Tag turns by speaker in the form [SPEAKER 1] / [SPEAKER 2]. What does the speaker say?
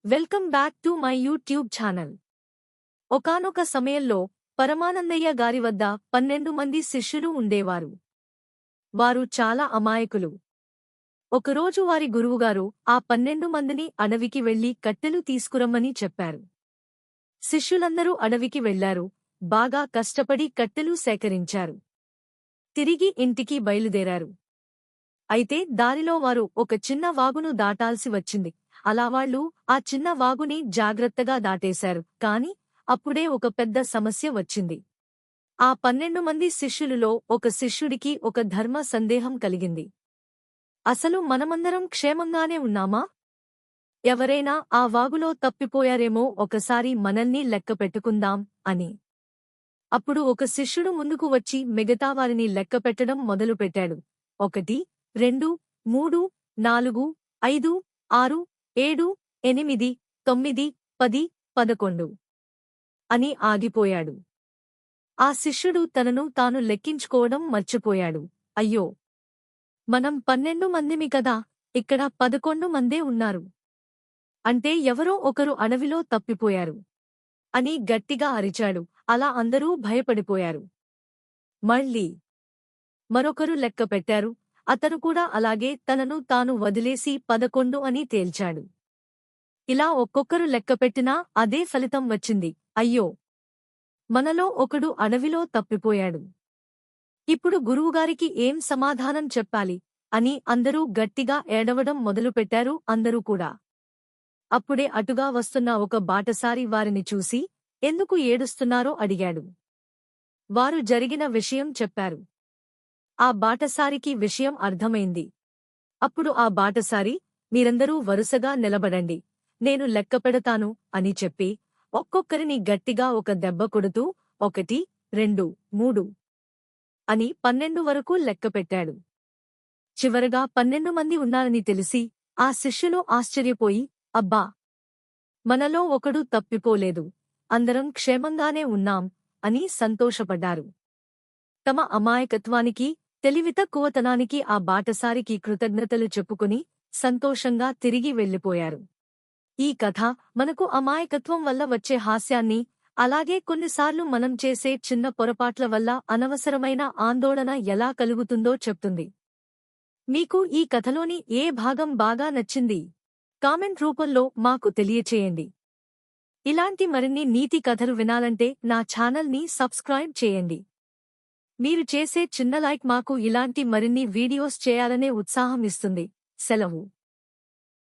[SPEAKER 1] Welcome back to my YouTube channel. ఒకానొక సమయంలో పరమానందయ్య గారి వద్ద 12 మంది శిష్యులు ఉండేవారు. వారు చాలా అమాయకులు. ఒకరోజు వారి గురువుగారు ఆ 12 మందిని అడవికి వెళ్లి కట్టెలు తీసుకురమ్మని చెప్పారు. శిష్యులందరూ అడవికి వెళ్లారు. బాగా కష్టపడి కట్టెలు సేకరించారు. తిరిగి ఇంటికి బయలుదేరారు. అయితే దారిలో వారు ఒక చిన్న వాగును దాటాల్సి వచ్చింది. అలా వాళ్ళు ఆ చిన్న వాగుని జాగ్రత్తగా దాటేశారు. కాని అప్పుడే ఒక పెద్ద సమస్య వచ్చింది. ఆ 12 మంది శిష్యులలో ఒక శిష్యుడికి ఒక ధర్మ సందేహం కలిగింది. అసలు మనమందరం క్షేమంగానే ఉన్నామా? ఎవరైనా ఆ వాగులో తప్పిపోయారేమో, ఒకసారి మనల్ని లెక్కపెట్టుకుందాం అని. అప్పుడు ఒక శిష్యుడు ముందుకు వచ్చి మిగతావారిని లెక్కపెట్టడం మొదలుపెట్టాడు. 1 2 3 4 5 6 7 8 9 10 11 అని ఆగిపోయాడు. ఆ శిష్యుడు తనను తాను లెక్కించుకోవడం మర్చిపోయాడు. అయ్యో, మనం 12 మందిమి కదా, ఇక్కడ 11 మందే ఉన్నారు. అంటే ఎవరో ఒకరు అడవిలో తప్పిపోయారు అని గట్టిగా అరిచాడు. అలా అందరూ భయపడిపోయారు. మళ్ళీ మరొకరు లెక్క పెట్టారు. అతను కూడా అలాగే తనను తాను వదిలేసి 11 అని తేల్చాడు. ఇలా ఒక్కొక్కరు లెక్కపెట్టినా అదే ఫలితం వచ్చింది. అయ్యో, మనలో ఒకడు అడవిలో తప్పిపోయాడు. ఇప్పుడు గురువుగారికి ఏం సమాధానం చెప్పాలి అని అందరూ గట్టిగా ఏడవడం మొదలుపెట్టారు. అందరూ కూడా. అప్పుడే అటుగా వస్తున్న ఒక బాటసారి వారిని చూసి ఎందుకు ఏడుస్తున్నారో అడిగాడు. వారు జరిగిన విషయం చెప్పారు. ఆ బాటసారికి విషయం అర్థమైంది. అప్పుడు ఆ బాటసారి, మీరందరూ వరుసగా నిలబడండి, నేను లెక్కపెడతాను అని చెప్పి ఒక్కొక్కరిని గట్టిగా ఒక దెబ్బ కొడుతూ 1 2 3 అని 12 వరకు లెక్కపెట్టాడు. చివరగా 12 మంది ఉన్నారని తెలిసి ఆ శిష్యులు ఆశ్చర్యపోయి, అబ్బా, మనలో ఒకడు తప్పిపోలేదు, అందరం క్షేమంగానే ఉన్నాం అని సంతోషపడ్డారు. తమ అమాయకత్వానికి, తెలివితక్కువతనానికి ఆ బాటసారికి కృతజ్ఞతలు చెప్పుకుని సంతోషంగా తిరిగి వెళ్ళిపోయారు. ఈ కథ మనకు అమాయకత్వం వల్ల వచ్చే హాస్యాన్ని, అలాగే కొన్నిసార్లు మనం చేసే చిన్న పొరపాట్ల వల్ల అనవసరమైన ఆందోళన ఎలా కలుగుతుందో చెప్తుంది. మీకు ఈ కథలోని ఏ భాగం బాగా నచ్చింది? కామెంట్ రూపంలో మాకు తెలియచేయండి. ఇలాంటి మరిన్ని నీతి కథలు వినాలంటే నా ఛానల్ని సబ్స్క్రైబ్ చేయండి. మీరు చేసే చిన్న లైక్ మాకు ఇలాంటి మరిన్ని వీడియోస్ చేయాలనే ఉత్సాహం ఇస్తుంది. సెలవు.